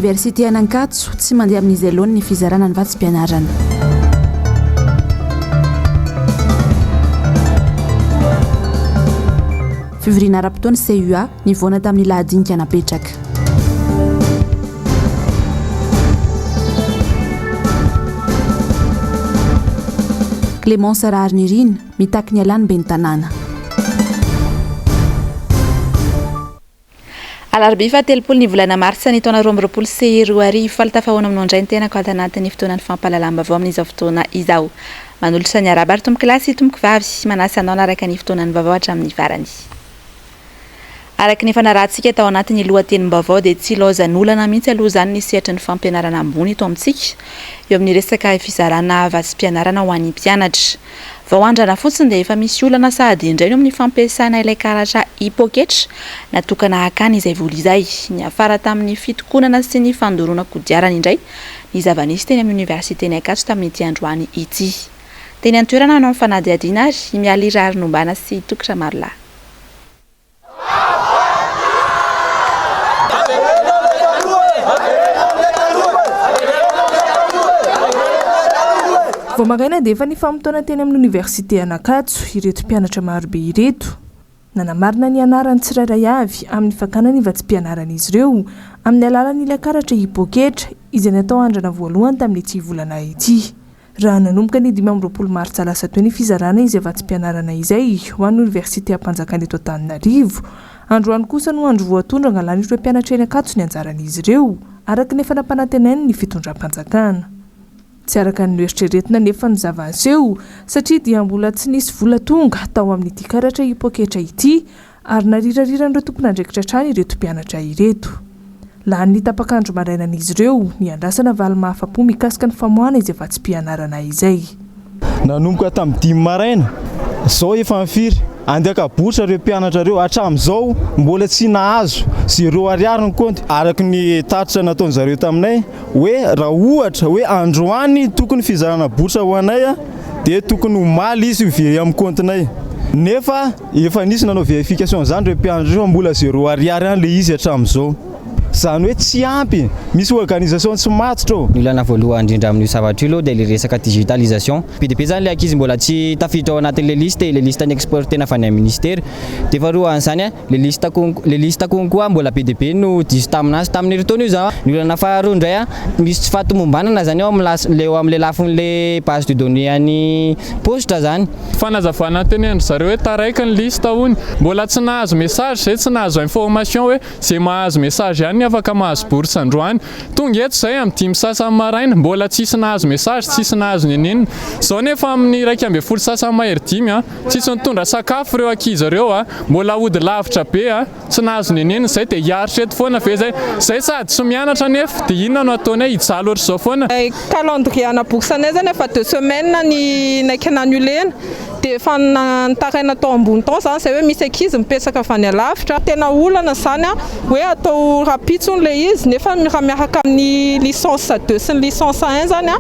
Université Anankatso tsy mandeha amin'izy aloha ny fizarana ny vatsim-pianarana. Fivoriana ara-potoana CUA nivoana tamin'ny lahadinika napetraka. Clémence Raharnirina mitaky ny alany ben'ny tanàna. Alarobia fatelopolo ny volana Martsa ny taona 2024 faltafahoana amin'io indray ny tena ko anatin'ny fotoanan'ny fampahalalam-baovao amin'izao fotoana izao. Manolotra ny araba ary tomboky lahy sy tomboky vavy manasa anao naraka ny fotoanan'ny vaovao hatramin'ny farany. Araka ny fanarahantsika tao anatin'ny lohatenim-baovao dia tsy ilaozan'olana mihitsy aloha izany ny sehatra ny fampianarana ambony eto amintsika eo amin'ny resaka fizarana vatsim-pianarana ho an'ny mpianatra. Vao andrana fotsiny dia efa misy olana sahady indray amin'ny fampiasana ilay karatra hipoketra natokana hakany izay vola izay. Ny afara tamin'ny fitokonana sy ny fandoroana kodiarana indray ny zavanisy teny amin'ny Université Ankatso tamin'ity androany ity. Teny an-toerana hanao ny fanadihadiana ary miala irary nombana sy tokatra maro lahy. Vao maraina dia efa nifamotoana teny amin'ny Université Ankatso ireto mpianatra marobe ireto. Nanamarina ny anarany tsirairay avy amin'ny fakana ny vatsim-pianaran'izy ireo amin'ny alalan'ilay karatra hipoketra izay natao andrana voalohany tamin'ity volana ity. Raha nanomboka ny 20 Martsa lasa teo ny fizarana izay vatsim-pianarana izay ho an'ny Université Ampanjakana eto Antananarivo. Androany kosa no andro voatondra angalany ireo mpianatra eny Ankatso ny anjaran'izy ireo araka ny fanampanantenainy ny fitondram-panjakana. Tsy araka ny eritreretina nefa ny zava-niseho satria dia mbola tsy nisy vola tonga tao amin'ity karatra hipoketra ity ary narirariran'ireo tompon'andraikitra trano ireto mpianatra ireto. Lahan'ny tapakandro marainan'izy ireo ny andrasana valy mahafapo mikasika ny famoahana izay vatsim-pianarana izay. Nanomboka tamin'ny 10 maraina zao efa mifiry andeka botra ireo mpianatra ireo hatramin'izao mbola tsy nahazo 0 ariary ny konty araka ny tatitra nataony zareo taminay hoe raha ohatra hoe androany tokony fizarana botra ho anay dia tokony omaly izy very amin'ny kontinay. Nefa efa nisy nanao verification zany ireo mpianatra ireo mbola 0 ariary ihany le izy hatramin'izao. Zany hoe tsy ampy, misy organisation tsy matotra. Ny ilana voalohany indrindra amin'io zavatra io dia le resaka digitalisation. PDP zany le ankizy mbola tsy tafiditra ao anatin'le liste, le liste ny exportena avy any ministère. Dia faharoa an'izany le liste konkoa mbola PDP no diso taminazy tamin'ny taona io zao. Ny ilana faharoa indray misy tsy fahatomombanana zany ao amin'le lafin'le base de données any poste zany. Fanazavana tenendry zareo hoe taraiky ny liste hony mbola tsy nahazo message zay tsy nahazo information hoe zay mahazo message ihany afaka mahazo bourse androany. Tonga eto zay amin'ny 10 sasany maraina mbola tsisy nahazo message, tsisy nahazo nenenina. Zao nefa amin'ny 1:40 sasany mahery 10 tsisy nitondra sakafo ireo ankizy ireo mbola ody lavitra be tsy nahazo nenenina zay dia hiaritra eto foana fe zay sady tsy mianatra nefa dia inona no ataonay hijaly ohatry zao foana. Calendrier ana boursanay zany efa 2 semaines ny naiky nanulena dia efa nitaraina tao ambony tao zany zay hoe misy ankizy mipesaka avy any alavitra. Tena olana zany hoe atao rapitsony le izy nefa raha miaraka amin'ny licence 2 sy ny licence 1 zany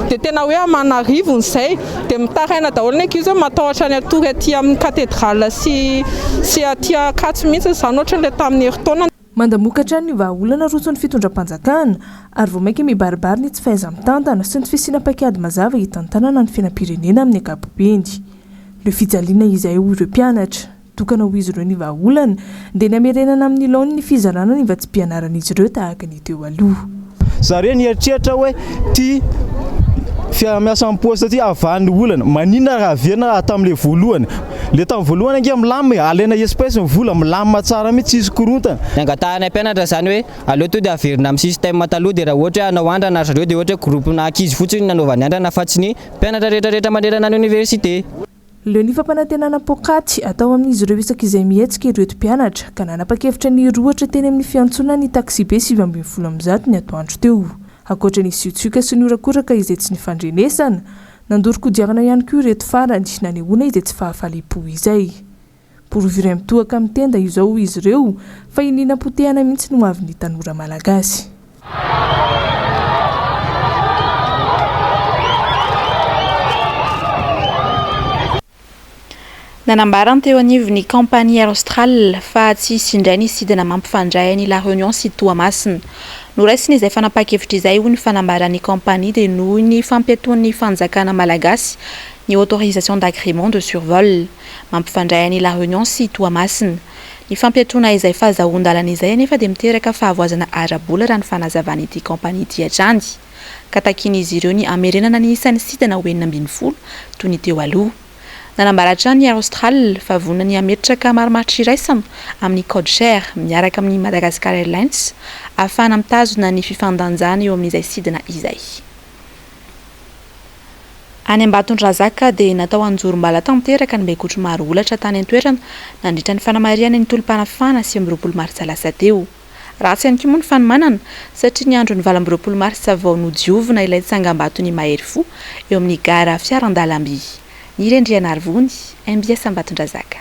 dia tena hoe manarivony zay dia mitaraina daholo ny ankizy hoe matahotra ny atory aty amin'ny cathédrale sy aty Ankatso mihitsy zany ohatra le tamin'ny herintaona. Mandamokatra ny vahaolana rotson'ny fitondram-panjakana ary vao mainka mibaribary ny tsy fahaiza-mitantana sy ny fisiana paikady mazava hitantanana ny fiainam-pirenena amin'ny ankapobeny. Le fijaliana izay ho ireo mpianatra tokana ho izy ireo ny vahaolana dia namerenana amin'ny laony ny fizarana ny vatsim-pianaran'izy ireo tahaka ny teo aloha. Zareo nieritreritra hoe ty fiamiasa amin'ny poste ty avahan'ny olana maninona raha averina raha tamin'le voalohany. Le tamin'ny voalohany ange milamina alaina espèce ny vola milamina tsara mihitsy tsisy korontana. Ny angatahana mpianatra zany hoe aleo to dia averina amin'ny système taloha dia raha ohatra hanao andrana zareo dia ohatra groupe na ankizy fotsiny nanaovany andrana fa tsy ny mpianatra rehetrarehetra manerana ny université. Leo ny fampanantenana pokaty atao amin'izy ireo isak'izay mihetsika ireto mpianatra ka nanapa-kevitra ny roatra teny amin'ny fiantsonana ny taxi be 720 ny atoandro teo. Ankoatra ny siotsioka sy ny orakoraka izay tsy nifandrenesana, nandoro-kodiarana ihany koa ireto farany nanehoana izay tsy fahafalipo izay. Poroviry mitohaka amin'ny tenda izao izy ireo fa ininam-potehana mihitsy no avy ny tanora malagasy. nanambarany teo anivo ny compagnie Austral fa tsy hisy indray ny sidina mampifandray ny La Réunion sy Toamasina. Noraisiny izay fanapa-kevitra izay ho ny fanambaran'ny compagnie dia noho ny fampiatoan'ny fanjakana malagasy ny autorisation d'agrément de survol mampifandray ny La Réunion sy Toamasina. Ny fampiatoana izay fahazahoan-dalana izay anefa dia miteraka fahavoazana ara-bola raha ny fanazavan'ity compagnie ity hatrany ka takian'izy ireo ny amerenana ny isan'ny sidina ho 20 toy ny teo aloha. Nanambaratra ny Austral fa vonona ny ametraka marimaritra iraisana amin'ny code share miaraka amin'ny Madagascar Airlines ahafahana mitazona ny fifandanjana eo amin'izay sidina izay. Any Ambatondrazaka dia natao anjorom-bala tanteraka ny baikotro maro olatra tany an-toerana nandritra ny fanamariana ny tolom-panafana 20 Martsa lasa teo. Ratsy ihany koa moa ny fanomanana satria ny andro ny 20 Martsa vao nodiovina ilay tsangam-batony mahery fo eo amin'ny gara fiaran-dalamby. Ny rendriana Arvony, MBS Ambatondrazaka.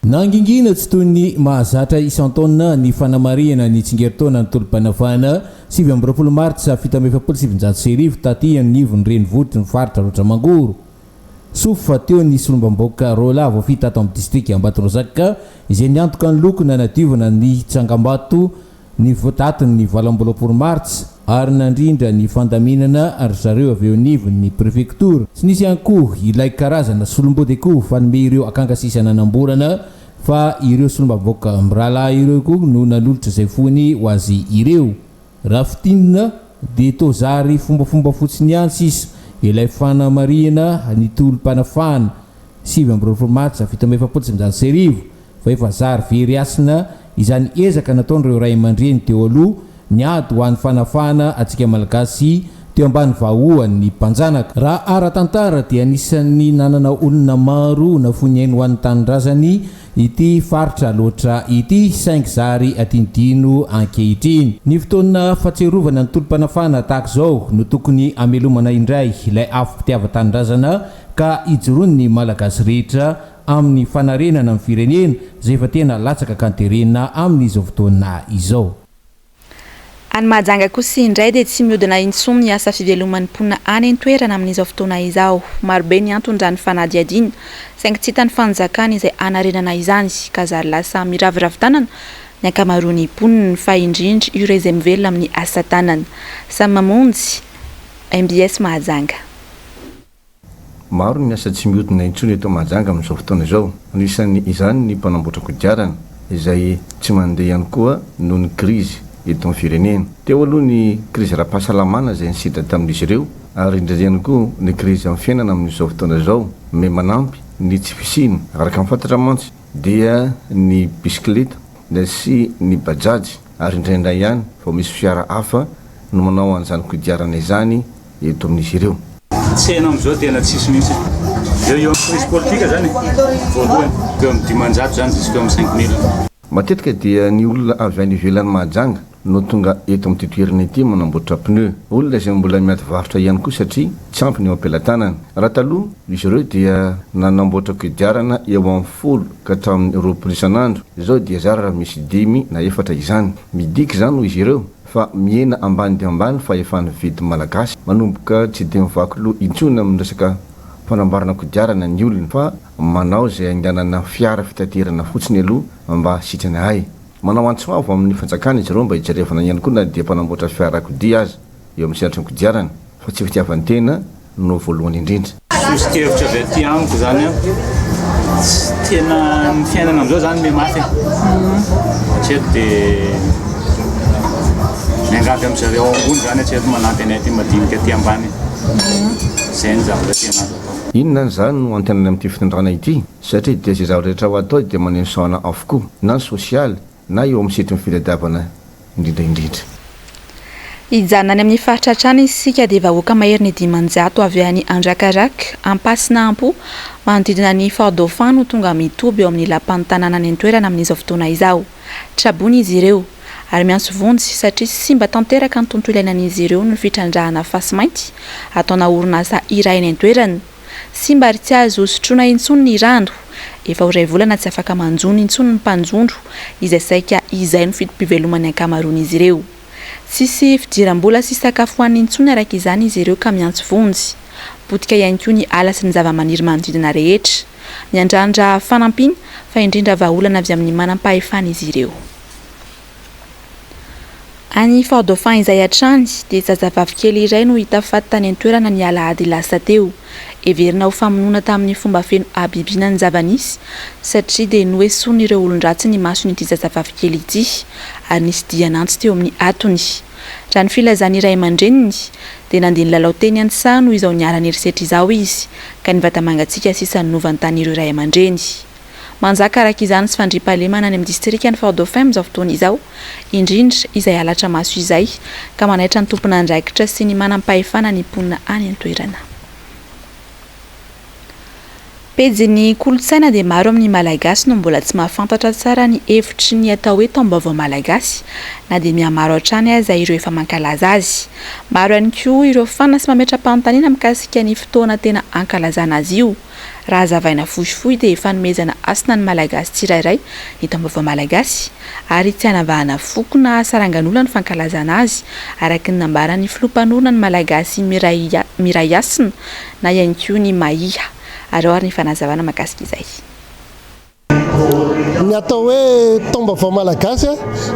Nangingina tsy toy ny mahazatra isan-taona ny fanamariana ny tsingeritaona ny tolom-panafana 20 Martsa 1770 taty anivon'ny renivotry ny faritra roatra mangoro. Sofa teo ny solombamboka rola vao fita ato amin'ny distrika Ambatondrazaka izay niantoka ny loko nanadiovana ny tsangambato ny votatiny 20 Martsa ary nandrindra ny fandaminana ary zareo avy eo anivon'ny prefecture. Tsy nisy ihany koa ilay karazana solombodeko fanome ireo akangasisana namborana fa ireo solombavoaka mirala ireo koa no nanolotra izay fony ho azy ireo. Raha fitindina dia tozary fombafomba fotsiny ihany sisa ilay fanamariana ny tolom-panafana 20 Martsa 1770 fa efa zary very asina izany ezaka nataon'ireo ray aman-dreny teo aloha niady ho an'ny fanafana atsika malagasy teo ambany vahoan'ny mpanjanaka. Raha ara-tantara dia anisan'ny nanana olona maro nafoniainy ho an'ny tanindrazany ity faritra loatra ity saingy zary atindino ankehitriny. Ny fotoana fatserovana ny tolom-panafana tahaka izao no tokony amelomana indray ilay afo-pitiava-tanindrazana ka ijoroany malagasy rehetra amin'ny fanarenana amin'ny firenena izay efa tena latsaka kanterena amin'izao fotoana izao. Any Mahajanga kosa indray dia tsy mihodina intsony ny asa fiveloman'ny mponina any an-toerana amin'izao fotoana izao. Marobe ny antony ny fanadihadiana saingy tsy hitan'ny fanjakana izay anarenana izany ka zary lasa miraviravin-tanana ny ankamaroan'ny mponina fa indrindra ireo izay mivelona amin'ny asa tanana. Samy mamonjy MBS Mahajanga. Maro ny asa tsy mihodina intsony eto Mahajanga amin'izao fotoana izao. Anisan'ny izany ny mpanamboatra kodiarana izay tsy mandeha ihany koa noho ny krizy eto amin'ny firenena. Teo aloha ny krizy ara-pahasalamana izay nisidra tamin'izy ireo ary indray ihany koa ny krizy amin'ny fiainana amin'izao fotoana izao me manampy ny tsy fisiny araka amin'ny fantatra mantsy dia ny bisikileta sy ny bajaj ary indraindray ihany vao misy fiara hafa no manao an'izany kodiarana izany eto amin'izy ireo. Tsena amin'izao tena tsisy mihitsy. Eo amin'ny crise politika zany voalohany eo amin'ny 500 zany jusqu'à amin'ny 5000. Matetika dia ny olona avy any ivelan'ny Mahajanga no tonga eto amin'ny toerana ity manamboatra pneu. Olona izay mbola miady varotra ihany koa satria tsy ampy ny eo am-pelantanana. Raha taloha izy ireo dia nanamboatra kodiarana eo amin'ny 10 ka hatramin'ny 20 isan'andro. Izao dia zara raha misy 5 na 4 izany. Midiky zany ho izy ireo fa miena ambany dia ambany fa efa ny vidy malagasy manomboka tsy dia mivaky loha intsony amin'ny resaka fanambarana kodiarana ny olona fa manao izay anganana fiara fitaterana fotsiny aloha mba sitrany hay. Manao antsoavo amin'ny fanjakana izy ireo mba hijerevana ihany koa na dia mpanamboatra fiara kodia azy eo amin'ny sehatry ny kodiarana fa tsy fitiavany tena no voalohany indrindra. Sosokevitra avy aty amiko zany tena ny fiainana amin'izao zany me mafy hatreto dia miangavy amin'ny zareo ambony zany hatreto manampy anay aty madinika aty ambany zay ny zavatra tena azo atao. Inona zany no antenany amin'ity fitondrana ity satria dia zay zavatra rehetra ho atao dia manensoana avokoa na ny sosialy na eo amin'ny setry ny filadiavana indrindraindrindra. Hijanona any amin'ny faritra hatrany isika dia vahoaka mahery ny 500 avy any Andrakaraka, Ampasina Ampo manodidina ny Fort Dauphin no tonga mitoby eo amin'ny lapan'ny tanàna any an-toerana amin'izao fotoana izao. Trabony izy ireo ary miantso vonjy satria simba tanteraka ny tontolo iainan'izy ireo no fitrandrahana fasy mainty ataona orinasa iray any an-toerana. Simba ary tsy azo sotroina intsony ny rano. Efa ho 2 volana tsy afaka manjono intsony ny mpanjondro izay saika izay no fitom-pivelomany ankamaroan'izy ireo. Tsisy fidiram-bola sy sakafo hoaniny intsony araka izany izy ireo ka miantso vonjy. Potika ihany koa ny ala sy ny zava-maniry manodidina rehetra. miandrandra fanampiny fa indrindra vahaolana avy amin'ny manam-pahefana izy ireo. Any Fort Dauphin izay hatrany dia zazavavy kely iray no hita faty tany an-toerana ny alahady lasa teo. Everina ho famonoana tamin'ny fomba feno abibiana ny zava-nisy satria dia noesoana ireo olon-dratsy ny mason'ity zazavavy kely ity ary nisy dian'antsy teo amin'ny atony. Raha ny filazany iray aman-dreniny dia nandeha nilalao teny Antsaha noho izao niarany erisetra izao izy ka ny vata mangatsiaka sisa novan'ny tany ireo iray aman-dreny. Manjaka araka izany sy fandriam-pahalemana any amin'ny distrika ny Fort Dauphin amin'izao fotoana izao, indrindra izay halatra maso izay ka manaitra ny tompona andraikitra sy ny manam-pahefana ny mponina any an-toerana. Pejy kolontsaina dia maro amin'ny malagasy no mbola tsy mahafantatra tsara ny hevitry ny atao hoe taom-baovao malagasy na dia mihamaro hatrany aza ireo efa mankalaza azy. Maro ihany koa ireo fanina sy mametra-panontaniana mikasika ny fotoana tena ankalazana azy io. Raha zavaina fohifohy dia efa nomezana asina ny malagasy tsirairay ny taom-baovao malagasy ary tsy hanavahana foko na sarangan'olona ny fankalazana azy araka ny nambaran'ny filompanorona ny malagasy miray asina na ihany koa ny maiha. Ary ny fanazavana makasika izay. Ny atao hoe taom-baovao malagasy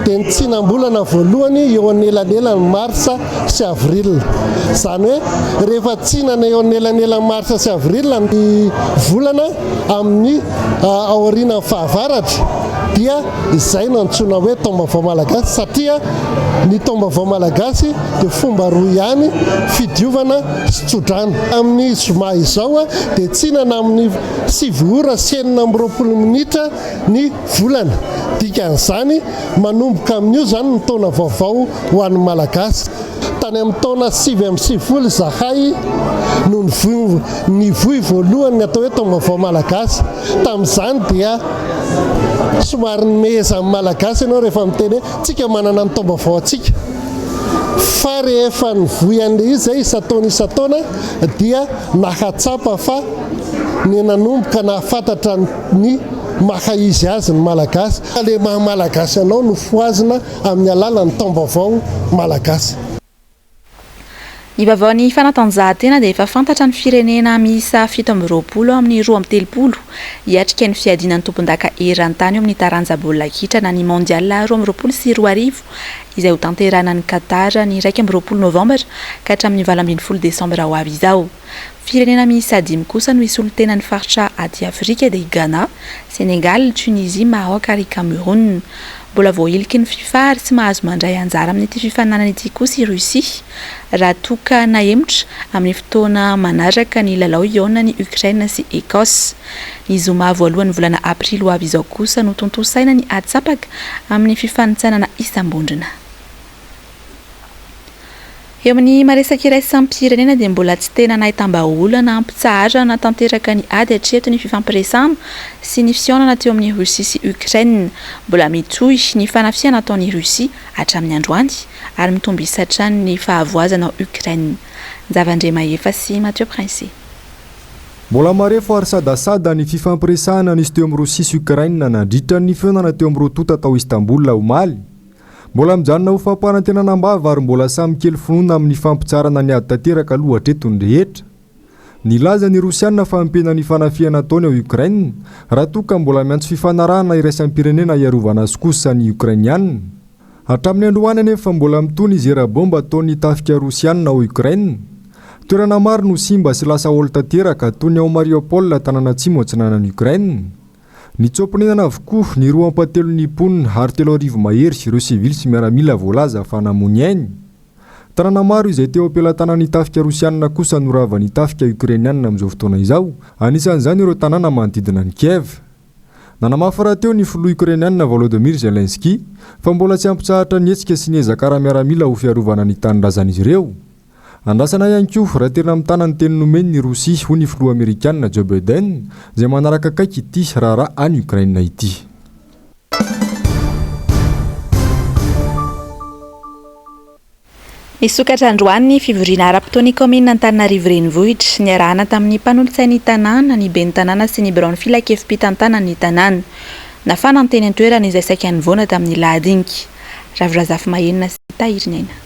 dia ny tsinam-bolana voalohany eo anelanelan'ny Martsa sy Avril. Izany hoe rehefa tsinana eo anelanelan'ny Martsa sy Avril ny volana amin'ny aorian'ny fahavaratra dia izay no antsoina hoe taom-baovao malagasy satria ny taom-baovao malagasy dia fomba roa ihany fidiovana sy tsodrana. Amin'ny zoma izao dia tsinana amin'ny 7 ora sy 20 minitra ny volana. Dikan'izany manomboka amin'io zany ny taona vaovao ho an'ny malagasy. Tany amin'ny taona 7 zahay no ny voy voalohany ny atao hoe taom-baovao malagasy. Tamin'izany dia somary meza amin'ny malagasy ianao rehefa miteny hoe tsika manana ny taom-baovao atsika. Fa rehefa ny voy an'ilay izy isataona dia nahatsapa fa ny nanomboka nahafantatra ny maha izy azy ny malagasy. Le maha malagasy anao no foazina amin'ny alalan'ny taom-baovao malagasy. Ny vaovaon'ny fanatanjahantena dia efa fantatra ny firenena miisa 720 amin'ny 230 hiatrika ny fiadinan'ny tompon-daka eran-tany amin'ny taranja baolina kitra na ny mondial 2022 izay ho tanterana ny Qatar ny 20 novambra ka hatramin'ny 20 desambra ho avy izao. Firenena miisa 5 kosa no isolotena ny faritra aty Afrika dia Ghana, Senegal, Tunisie, Maroc ary Cameroun. Mbola voahiliky ny FIFA ary tsy mahazo mandray anjara amin'ity fifaninana ity kosa i Russia raha toka nahemotra amin'ny fotoana manaraka ny lalao iona ny Ukraine sy Écosse. Ny zoma voalohan'ny volana Aprily ho avy izao kosa no tontosaina ny atsapaka amin'ny fifanintsanana isam-bondrona. Eo amin'ny maresaka iraisam-pirenena dia mbola tsy tena nahitam-baolana ampitsahatra na tanteraka ny ady hatreto ny fifampiresahana sy ny fihaonana teo amin'ny Russia sy Ukraine. Mbola mitohy ny fanafiana ataon'ny Russia hatramin'ny androany ary mitombo isatrany ny fahavoazana Ukraine. Zavandre Mahefa sy Mathieu Prince. Mbola marefo ary sadasada ny fifampiresahana nisy teo amin'ny Russia sy Ukraine nandritra ny fihaonana teo amin'ny rotota tao Istanbul omaly. Mbola mijanona ho fampanantena nambava ary mbola samy kely finoana amin'ny fampitsarana ny ady tanteraka aloha hatreto ny rehetra. Nilaza ny Rosiana fa ampena ny fanafiana ataony ao Ukraine raha toka mbola miantso fifanarahana iraisam-pirenena iarovana azy kosa ny Ukrainiana. Hatramin'ny androany anefa mbola mitony zera bomba ataony tafika Rosiana ao Ukraine. Toerana maro no simba sy lasa olo tanteraka toy ny ao Mariupol tanàna atsimo antsinanan'ny Ukraine. Ny tsopinenana avokoa ny roa ampatelo ny ponina ary 3 mahery sy ireo sivily sy miaramila voalaza fa namony ainy. Tanàna maro izay teo ampelantanana ny tafika Rosiana kosa norava ny tafika Ukrainiana amin'izao fotoana izao. Anisan'izany ireo tanàna manodidina ny Kiev. Nanamafara teo ny filoha Ukrainiana Volodymyr Zelensky fa mbola tsy ampitsahatra ny hetsika sy ny ezaka miaramila ho fiarovana ny tanindrazan'izy ireo. Andrasana ihany koa raha tena mitana ny teny nomeny ny Rosia ho ny filoha Amerikanina Joe Biden izay manaraka akaiky ity raharaha any Ukraina ity. Nisokatra androany ny fivoriana ara-potoan'ny komina Antananarivo renivohitra niarahana tamin'ny mpanolotsain'ny tanàna ny ben'ny tanàna sy ny Brown filakefim-pitantanan'ny tanàna. Nafana ny teny an-toerana izay saika nivoana tamin'ny lahadinika. Ravirazafy mahenina sy tahirinena.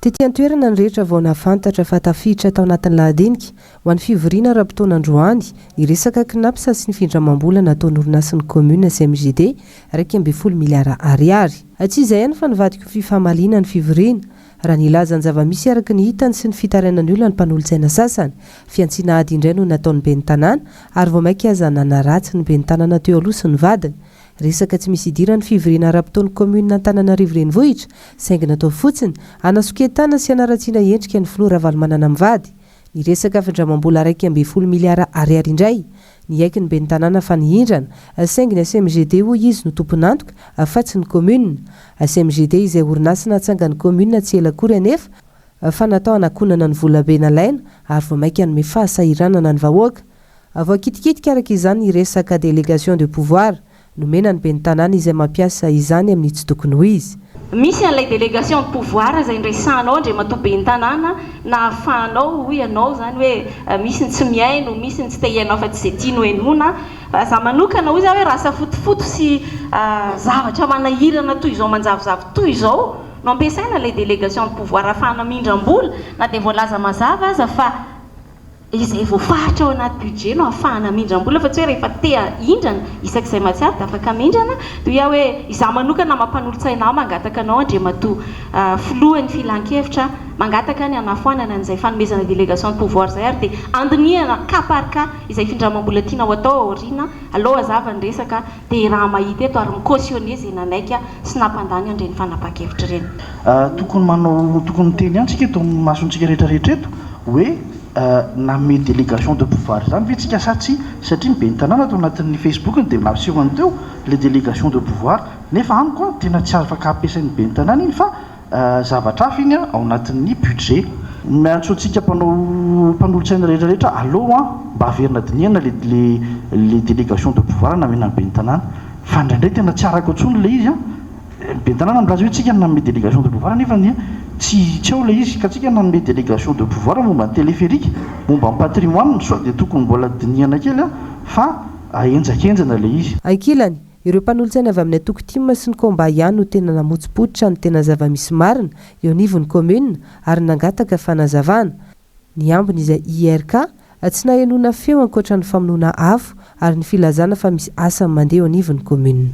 Tetỳ an-toerana ny rehetra vao nafantatra fa tafiditra tao anatin'ny lahadinika ho an'ny fivoriana rahampitona androany ny resaka knapsa sy ny findramam-bola nataon'ny orinasin'ny commune CMJD 2.0 miliara ariary. Tsy izay ihany fa nivadika fifamaliana ny fivoriana raha nilaza ny zava-misy araka ny hitany sy ny fitarainany olona ny mpanolo-tsaina sasany. Fiantsiana ady indray no nataon'ny ben'ny tanàna ary vao mainka aza nanaratsy ny ben'ny tanàna teo aloha sy ny vadiny. Resaka tsy misy idirany fivoriana rahampitony commune Antananarivo renivohitra saingy natao fotsiny anasoketana sy anaratsiana endrika ny filoha Ravalomanana mivady. Ny resaka findramam-bola 2.0 miliara ariary indray ny aiky ny ben'ny tanàna fa nihindrana saingy ny CMJD ho izy no tompon'antoka fa tsy ny commune. CMJD izay orinasa natsangan'ny commune tsy ela kory anefa fa natao anakonana ny vola be nalaina ary vao mainka hanome fahasahiranana ny vahoaka. Voakitikitika araka izany ny resaka délégation de pouvoir nomena ny ben'ny tanàna izay mampiasa izany amin'ny tsy tokony ho izy. Misy an'ilay délégation de pouvoir izay nresanao ndre matoa ben'ny tanàna na ahafahanao ho ianao zany hoe misy ny tsy miaino, misy ny tsy te ianao fa tsy zay tiano henona. Za manokana hoy za hoe rasa fotofoto sy zavatra manahirana toy izao manjavozavo toy izao no ampiasaina ilay délégation de pouvoir ahafahana mindram-bola na dia voalaza mazava aza fa izay voafaritra ao anaty budget no ahafahana mindram-bola fa tsy hoe rehefa te hindrana isak'izay matsiaro dia afaka mindrana toy ia hoe izaho manokana mampanolo-tsaina aho mangataka anao andre matoa filohan'ny filan-kevitra mangataka ny anafoanana an'izay fanomezana délégation de pouvoir zay ary dia andinihana cas par cas izay findramam-bola tianao atao aoriana aloha azava ny resaka dia raha mahita eto ary micautionner zay nanaika sy nampandany andre ny fanapa-kevitra ireny. Tokony miteny ihany tsika eto masontsika rehetrarehetra eto hoe name délégation de pouvoir zany ve tsika sa tsy satria ny ben'ny tanàna atao anatin'ny Facebook dia nasehony teo le délégation de pouvoir nefa any koa tena tsy afaka ampiasain'ny ben'ny tanàna iny fa zavatra hafa iny ao anatin'ny budget. Miantso antsika mpanolo-tsaina rehetrarehetra aloha mba averina dinihana le délégation de pouvoir namena ny ben'ny tanàna fa indraindray tena tsy arako antsony le izy ben'ny tanàna milaza hoe tsika nanome délégation de pouvoir nefa ny tsy eo le izy ka tsika nanome délégation de pouvoir momba ny téléphérique momba ny patrimoine soit dia tokony mbola dinihana kely fa enjakenjana le izy. Ankilany ireo mpanolo-tsaina avy amin'ny atokotima sy ny komba ihany no tena namotsipototra ny tena zava-misy marina eo anivon'ny commune ary nangataka fanazavana. Ny ambiny izay IRK tsy nahenona feo ankoatra ny famonoana afo ary ny filazana fa misy asa mandeha eo anivon'ny commune.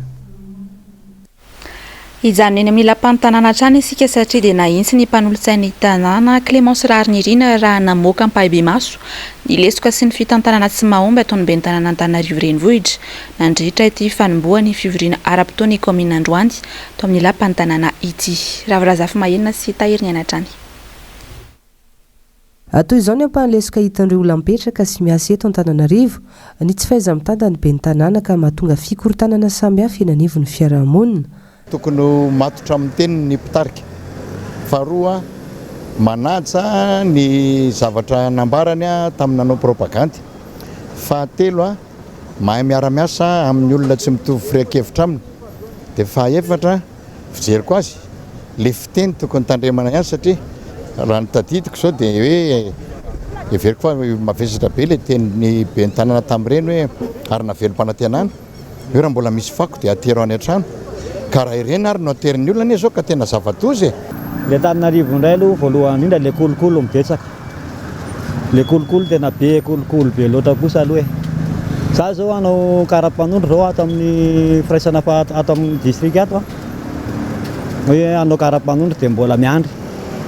Hijanona eny amin'ny lapan'ny tanàna hatrany isika satria dia nahintsy ny mpanolo-tsaina tanàna Clémence Rarnirina raha namoaka ny Pahibeamaso ny lesoka sy ny fitantanana tsy mahomby ataon'ny ben'ny tanàna Antananarivo renivohitra nandritra ity fanombohany fivoriana ara-potoana commune Androany tao amin'ny lapan'ny tanàna ity. Ravirazafy mahenona sy tahiriny anatrany. Toy izao ny ampahany lesoka hitan'ireo olona mipetraka sy miasa eto Antananarivo ny tsy faiza mitady ny ben'ny tanàna ka mahatonga fikorontanana samihafa eny anivon'ny fiarahamonina. Tokony matotra amin'ny teniny ny mpitarika. Faharoa manatsa ny zavatra nambarany tamin'ny nanao propagande. Fahatelo mahay miara-miasa amin'ny olona tsy mitovy firan-kevitra aminy. Dia fahaefatra fijeriko azy le fiteny tokony tandremana ihany satria raha ny tadidiko izao dia hoe everiko fa mavesatra be le tenin'ny ben'ny tanàna tamin'ireny hoe ary navelom-panantenana hoe raha mbola misy fako dia atero any an-trano. Ka raha ireny ary no aterin'ny olona izao ka tena zava-doza. Le Antananarivo indray aloha voalohany indrindra le kolokolo mibetsaka. Le kolokolo tena be kolokolo be loatra kosa aloha za zao hanao karapanondro zao ato amin'ny firaisana ato amin'ny district ato hoe hanao karapanondro dia mbola miandry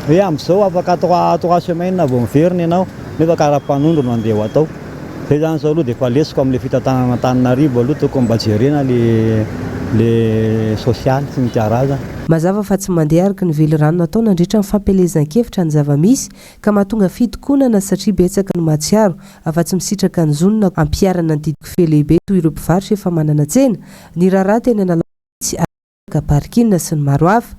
hoe amin'izao afaka atao semaine vao miverina ianao nefa karapanondro no andeha ho atao. Zay zany zao aloha dia efa lesoko amin'ny fitantanana Antananarivo aloha tokony mba jerena le social sy ny karazana. Mazava fa tsy mandeha araka ny velirano natao nandritra ny fampelezan-kevitra ny zava-misy ka mahatonga fitokonana satria betsaka no mahatsiaro afa tsy misitraka ny zonona ampiarana ny didiko fe lehibe toy ireo mpivarotra efa manana tsena ny raharaha tena nalatsy araka parkina sy ny maro hafa.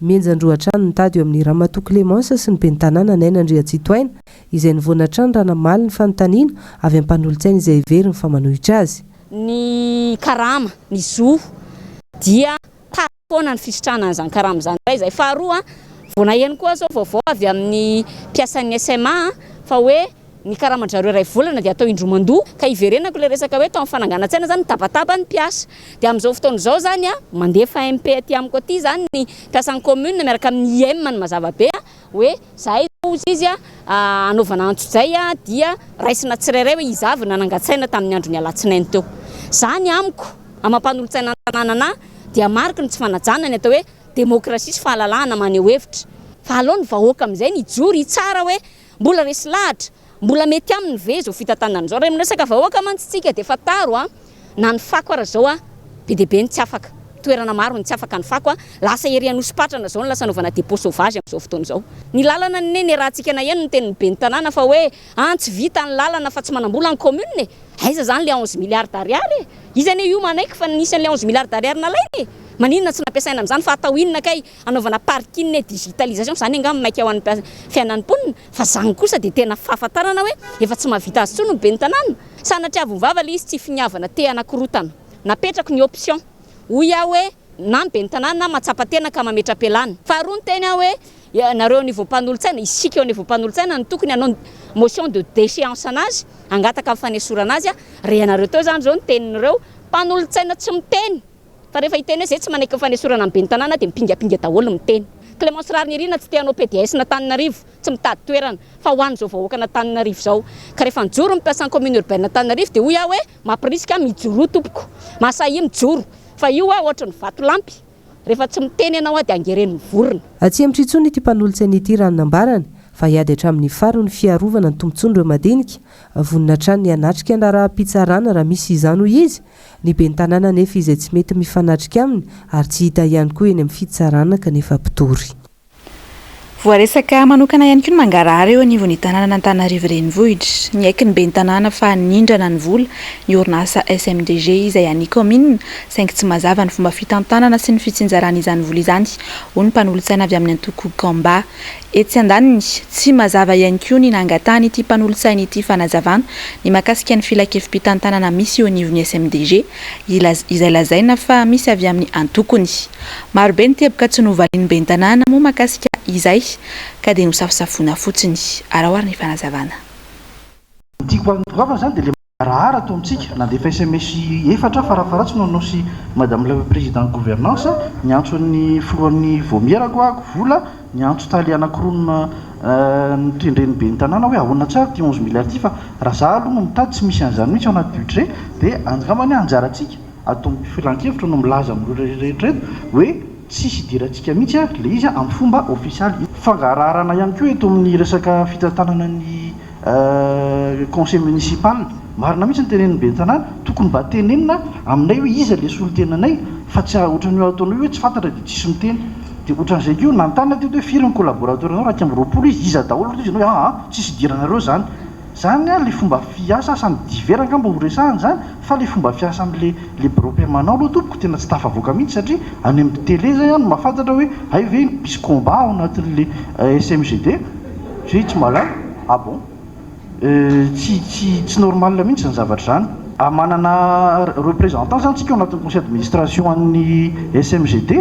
Mienjan-droatrano nitady eo amin'ny ramatoa Clémence sy ny ben'ny tanàna Nainandriatsitoaina izay nivoana-trano raha namaly ny fanontaniana avy amin'ny mpanolo-tsaina izay very ny famanohitra azy. Ny karama, ny zo dia foana ny fisitrana an'izany karama izany izay. Faharoa vonaheno koa zao vaovao avy amin'ny mpiasan'ny SMA fa hoe ny karaman-jareo iray volana dia atao indromandoha ka iverenako le resaka hoe tao amin'ny fananganan-tsaina zany tabataba ny mpiasa dia amin'izao fotoana izao zany mandefa MP aty amiko aty zany ny mpiasan'ny commune miaraka amin'ny IM ny mazava be hoe zahay izy anaovana antso zay dia raisina tsirairay hoe izavy nanangatsaina tamin'ny andro ny alatsinainy teo. Zany amiko amam-panolotsaina tanànana dia mariky ny tsy fanajanany atao hoe demokrasia sy fahalalahana maneho hevitra. Fa aleo ny vahoaka amin'izay ny jory tsara hoe mbola resy lahatra, mbola mety amin'ny vezo fitantanana zao. Raha miresaka vahoaka mantsitsika dia efa taro na ny fako ara zao be dia be ny tsy afaka. Toerana maro ny tsy afaka ny fako lasa ery anosipatrana zao ny lasa anaovana dépôt sauvage amin'izao fotoana izao. Ny lalana ny rahantsika na ihany no tenin'ny be ny tanàna fa hoe tsy vita ny lalana fa tsy manambola ny commune. Aiza zany le 11 milliards d'ariary? Izy ane io manaiky fa nisan'le 11 milliards d'ariary nalainy. Maninona tsy nampiasaina amin'izany fa atao inona kay anaovana parking digitalisation zany angamba maika ho an'ny fiainan'ny mponina. Fa zany kosa dia tena fahafantarana hoe efa tsy mahavita azy tsony ny be ny tanàna. Sanatria vovava le izy tsy finiavana te anakorotana. Napetrako ny option hoy hoe na ny be ny tanàna matsapa-tena ka mametra-pialana. Faharoa ny teny hoe nareo niveau mpanolotsaina isika eo niveau mpanolotsaina ny tokony hanao motion de déchéance anazy angataka amin'ny fanesorana azy rehanareo teo zany zao ny teninareo mpanolotsaina tsy miteny. Fa rehefa hiteny hoe zay tsy manaiky fanesorana amin'ny be ny tanàna dia mipingapinga daholo miteny. Clémence Rarnirina tsy te hanao PDS na Tananarivo, tsy mitady toerana fa ho an'izao vahoaka na Tananarivo zao. Ka rehefa mijoro mipiasa ny commune urbaine na Tananarivo dia hoy hoe mampirisika mijoro tompoko. Masahi mijoro. Fa io ohatra ny vato lampy. Rehefa tsy miteny ianao dia angereny mivorona. Atsy amitsitsony ity mpanolotsaina ity ranonambarany fa hiady hatramin'ny faro ny fiarovana ny tombontsoany ireo madinika vonina hatrany ny anatrika na raha-pitsarana raha misy izany hoy izy ny be ny tanàna nefa izay tsy mety mifanatrika aminy ary tsy hita ihany koa eny amin'ny fitsarana kanefa mpitory. Voaresaka manokana ihany koa ny mangarahara eo anivon'ny tanàna Antananarivo renivohitra. Ny aiky ny be ny tanàna fa nindrana ny vola ny orinasa SMDG izay any commune saingy tsy mazava ny fomba fitantanana sy ny fitsinjarana izany vola izany. Ho ny mpanolotsaina avy amin'ny antoko Kamba. Etsy andaniny tsy mazava ihany koa ny nangatany ity mpanolotsaina ity fanazavana ny makasika ny filakevim-pitantanana misy eo anivon'ny SMDG izay lazaina fa misy avy amin'ny antokony. Maro be ny teboka tsy novalian'ny be ny tanàna moa makasika izay ka dia nosafosafona fotsiny arahoara ny fanazavana. Tiako antoava zany dia le marahara atao amintsika na dia efa SMS efatra farafaratsy no anao sy madame le président gouvernance ny antso ny filohan'ny vomierako ako vola ny antso taly anankiroa nitendren'ny be ny tanàna hoe ahoana tsara ty 11 milliards ty fa raha za aloha no mitady tsy misy an'izany mihitsy ao anaty budget dia angambany anjarantsika atao filan-kevitra no milaza amin'ireo rehetra hoe tsisy idirantsika mihitsy le izy amin'ny fomba ofisialy. Fangararana ihany koa eto amin'ny resaka fitantanana ny conseil municipal marina mihitsy ny tenen'ny be ny tanàna tokony mba tenenina aminay hoe iza le solo-tenanay fa tsy ohatran'io ataonao hoe tsy fantatra dia tsisy miteny dia ohatran'izay keo nantany teto hoe firy ny collaborateur anao raha kamy roapolo izy iza daholo izy anao tsisy idiranareo zany le fomba fiasa samy divers angamba horesahany zany fa le fomba fiasa amin'le bureau permanent aloha tompoko tena tsy tafavoaka mihitsy satria any amin'ny télé zay no mahafantatra hoe hay ve misy combat ao anatin'le SMGD zay tsy malala bon tsy normal mihitsy zany zavatra zany. Manana représentant zany tsika ao anatin'ny conseil d'administration an'ny SMGD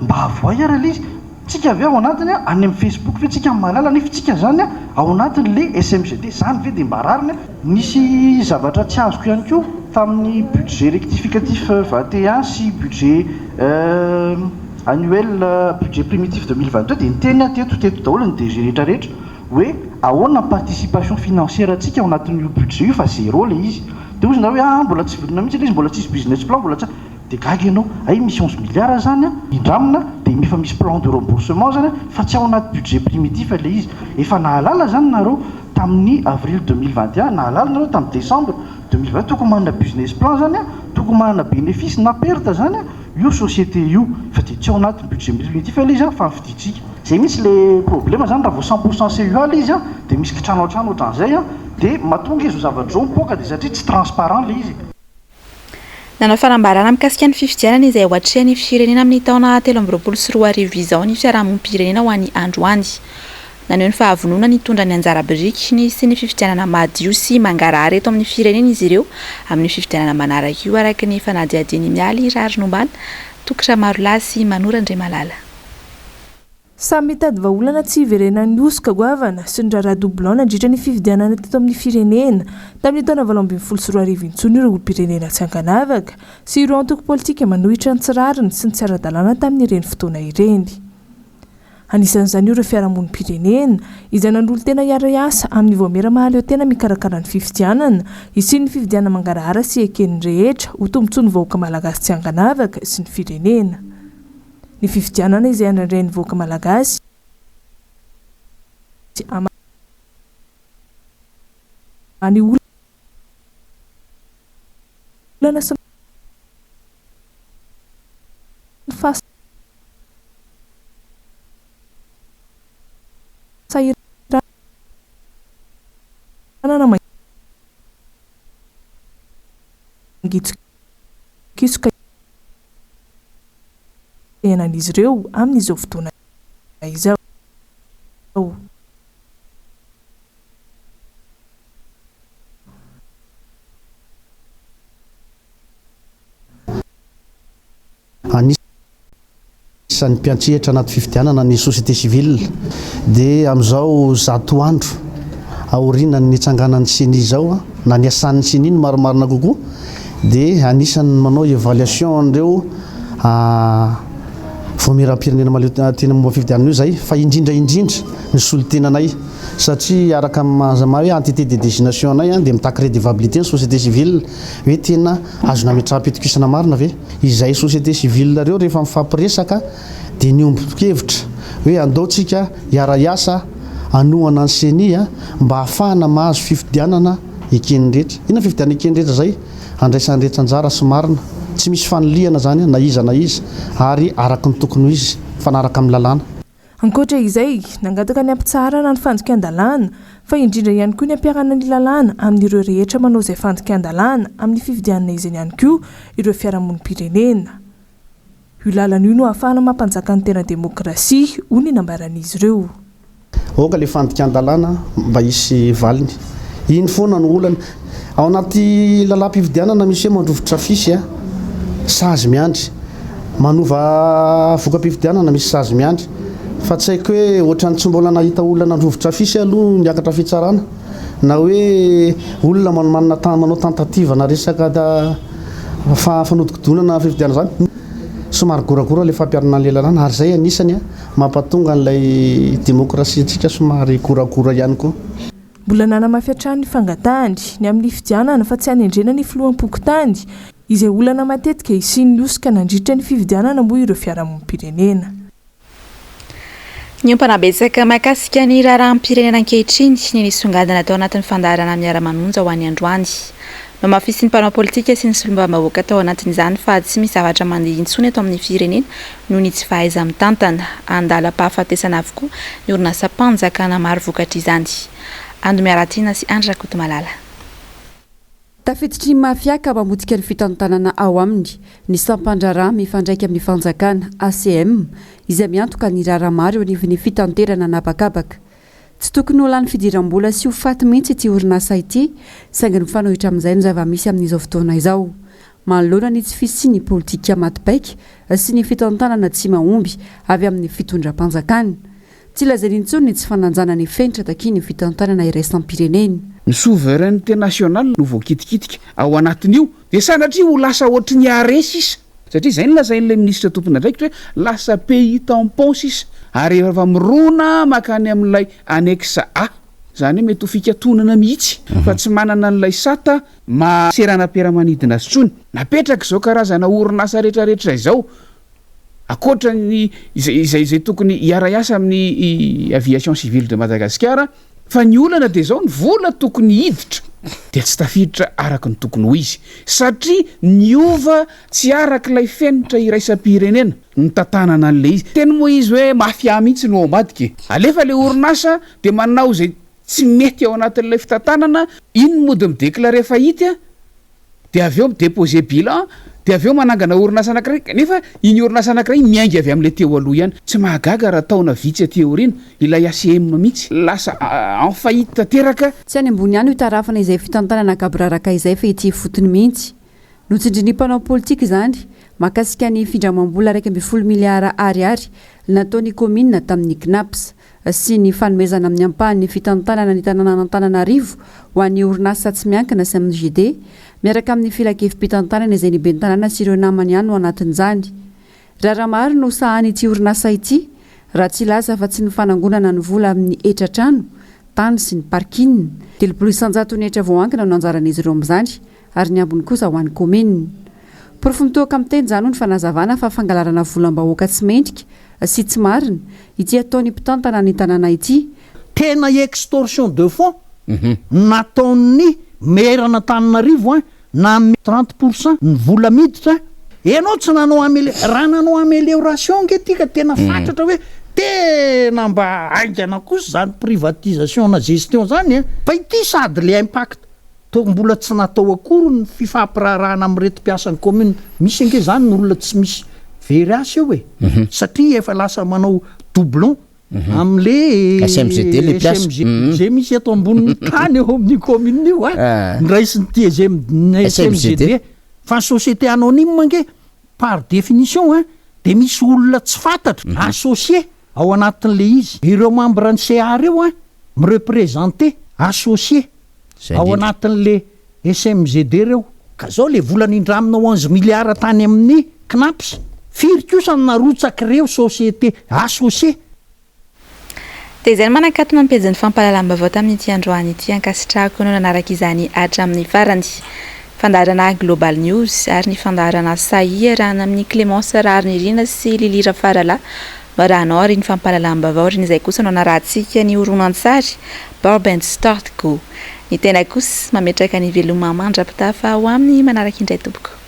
mba avoay ara le izy tsika avy ao anatiny any amin'ny Facebook fe tsika malala nefa tsika zany ao anatin'le SMGD zany ve dia mba rariny. Nisy zavatra tsy azoko ihany koa tamin'ny budget rectificatif 21 sy budget annuel budget primitif 2022 dia niteny teto daholo ny DG rehetrarehetra hoe ahoana participation financière atsika ao anatin'io budget io fa zéro le izy. Dia ozy na hoe mbola tsy virina mihitsy le izy mbola tsisy business plan mbola tsy dia gaga ianao misy 11 milliards zany indramina dia efa misy plan de remboursement zany fa tsy ao anaty budget primitif le izy. Efa nahalala zany nareo tamin'ny avril 2021 nahalala nareo tamin'ny décembre 2020 tokony manana business plan zany tokony manana bénéfice na perte zany io société io fa dia tsy ao anaty budget primitif le izy fa fiditsika zay mihitsy le problème zany raha vao 100% CUA le izy dia misy kitrano ohatran'izay dia mahatonga izy ho zavatra zao mipoaka dia satria tsy transparent le izy. Nanao fanambarana mikasika ny fifidianana izay ho atrehan'ny firenena amin'ny taona 2024 izao ny fiarahamonim-pirenena ho an'ny androany. Naneho ny fahavonona ny tondra ny anjara biriky sy ny fifidianana madio sy mangarahara eto amin'ny firenena izy ireo amin'ny fifidianana manaraka io araka ny fanadihadiany mialy rary nombana tokatra maro lahy sy Manora Andriamalala. Samy mitady vahaolana tsy iverenan'ny osika goavana sy ny raharaha doublon nandritra ny fifidianana teto amin'ny firenena tamin'ny taona 2024 intsony ireo olom-pirenena tsy ankanavaka sy ireo antoko politika manohitra ny tsirariny sy ny tsy ara-dalàna tamin'ireny fotoana ireny. Anisan'izany ireo fiarahamonim-pirenena izay nanolo tena hiara-iasa amin'ny voameramahaly eo tena mikarakara ny fifidianana isy ny fifidianana mangarahara sy eken'ny rehetra ho tombontsoa ny vahoaka malagasy tsy anganavaka sy ny firenena. Ny fifidianana izay andraindray ny vahoaka malagasy any olana sy kisoka ianan'izy ireo amin'izao fotoana izao. Anisan'ny mpiantsehatra anaty fifidianana ny société civile dia amin'izao zato andro aorianany nitsanganany seny izao na ny asan'ny seny iny maromarina kokoa dia anisan'ny manao évaluation an'ireo voameram-pirenena maleo tena momba fifidianana io zay fa indrindra ny solotenanay satria araka mazama hoe entité de destination anay dia mitaky redevabilité ny société civile hoe tena azo nametraha-petokisana marina ve izay société civile reo rehefa mifampiresaka dia niombokevitra hoe andaotsika hiara-iasa anohana ny senia mba hahafahana mahazo fifidianana ekeny rehetra. Ina fifidianana ekeny rehetra zay andraisan'ny rehetra anjara sy marina tsy misy fanoliana zany na iza ary araka ny tokony ho izy fanaraka amin'ny lalàna. Ankoatra izay nangataka ny ampitsarana ny fanjokian-dalàna fa indrindra ihany koa ny ampiarana ny lalàna amin'ireo rehetra manao izay fanjokian-dalàna amin'ny fifidianana izany ihany koa ireo fiarahamonim-pirenena. Io lalana io no ahafahana mampanjaka ny tena demokrasia hoy ny nambaran'izy ireo. Oka le fanjokian-dalàna mba hisy valiny iny foana no olana ao anaty lalam-pifidianana misy hoe mandrovotra fisy sazy miandry manova voka-pifidianana misy sazy miandry fa tsy haiko hoe ohatrany tsy mbola nahita olona nandrovotra fisy aloha niakatra fitsarana na hoe olona manao tentative na resaka fanodikodonana fifidianana zany somary gorakora le fampiarana an'ilay lalàna ary zay anisany mampatonga an'ilay demokrasia antsika somary gorakora ihany koa. Mbola nanamafiatrany ny fangatahany ny amin'ny fifidianana fa tsy hanendrena ny filoam-pokotany izay olana matetika isiany osika nandritra ny fifidianana moa ireo fiarahamonim-pirenena. Ny ompanabetsaka mahakasika ny raharaham-pirenena ankehitriny ny nisongadina tao anatin'ny fandaharana miara-manonja ho an'ny androany. No mafisy ny mpanao politika sy ny solombavam-bahoaka tao anatin'izany fa tsy misy zavatra mandeha intsony eto amin'ny firenena noho ny tsy fahaiza mitantana andalam-pahafatesana avokoa ny orinasa mpanjakana maro vokatra izany. Ando miaratiana sy Andra Kotomalala. Tafiditry ny mafiaka mamotika ny fitantanana ao aminy ny sampandrara mifandraika amin'ny fanjakana ACM izay miantoka ny raramaro eo anivon'ny fitanterana napakabaka. Tsy tokony ho lany fidiram-bola sy ho faty mihitsy ity orinasa ity saingy mifanohitra amin'izay ny zava-misy amin'izao fotoana izao. Manoloana ny tsy fisy ny politika matipaika sy ny fitantanana tsy mahomby avy amin'ny fitondram-panjakana. Tsy lazainy intsony ny tsy fananjana ny fenitra taky ny fitantanana iraisam-pirenena. Ny souveraineté nationale no voakitikitika ao anatin'io dia sanatria ho lasa ohatry ny aresy isa satria izay ny lazain'ilay ministre tompony andraikitra hoe lasa pays tampon sisa ary rehefa mirona makany amin'ilay annexe A zany hoe mety ho fikatonana mihitsy fa tsy manana an'ilay sata maserana piaramanidina sy tsony napetraka izao karazana orinasa rehetrarehetra izao akoatra ny izay tokony hiara-iasa amin'ny aviation civile de Madagasikara fa ny olana dia izao ny vola tokony hiditra dia tsy tafiditra araka ny tokony ho izy satria ny ova tsy araka ilay fenitra iraisam-pirenena ny tantanana an'ilay izy teny moa izy hoe mafia mihitsy no ambadika alefa le orinasa dia manao izay tsy mety ao anatin'ilay fitantanana iny mody midéclaré fahity dia avy eo midéposé bilan dia avy eo manangana orinasa anankiray nefa iny orinasa anankiray miaingy avy amin'ilay teo aloha ihany tsy mahagaga raha taona vitsy aty aoriana ilay ACM mihitsy lasa en faillite tanteraka. Tsy any ambony ihany hitarafana izay fitantanana gabraraka izay fa ety fotony mihitsy notsindrin'ny mpanao politika izany mahakasika ny findramam-bola 1.2 miliara ariary nataony commune tamin'ny CNAPS sy ny fanomezana amin'ny ampahany fitantanana ny tanànan'Antananarivo ho an'ny orinasa tsy miankina sy amin'ny GD miaraka amin'ny filakevim-pitantanana izay nibentanana sy ireo namany ihany no anatin'izany. Raramaro no sahany ity orinasa ity raha tsy laza fa tsy ny fanangonana ny vola amin'ny etratrano tany sy ny parkin 3 ny etra voankina no anjaran'izy ireo amin'izany ary ny ambony kosa ho an'ny komina porofomitoaka amin'ny teny izany ho ny fanazavana fa fangalarana volam-bahoaka tsy mendrika sy tsy marina ity ataony mpitantana ny tanàna ity tena extorsion de fond nataony merana Tananarivo na 30% ny vola miditra ianao tsy nanao raha nanao amélioration nge ty ka tena fatratra hoe tena mba aingana kosa zany privatisation na gestion zany fa ity sady le impact mbola tsy natao akory ny fifampirarahana amin'ny retim-piasan'ny commune misy ange zany ny olona tsy misy very asy eo satria efa lasa manao doublon am'le SMGD misy eto ambonin'ny tany eo amin'ny commune io niraisiny SMGD fa société anonyme nge par définition de misy olona tsy fantatra associé ao anatin'le izy ireo membre ny CA reo mireprésenter associé ao anatin'le SMGD reo ka zao le volany indramina 11 milliards tany amin'ny CNAPS firy kosa narotsaka reo société associé dia izay no manakatona ny pejin'ny fampahalalam-baovao tamin'ity androany ity ankasitrahako no nanaraka izany hatramin'ny farany fandarana Global News ary ny fandarana Sahi arahana amin'ny Clémence Rarnirina sy Lilira Farala marahanao ary ny fampahalalam-baovao ry izay kosa no narahantsika ny horonan-tsary Bob and Start Go ny tena kosa mametraka ny veloma mandrapitafa ho amin'ny manaraka indray tompoko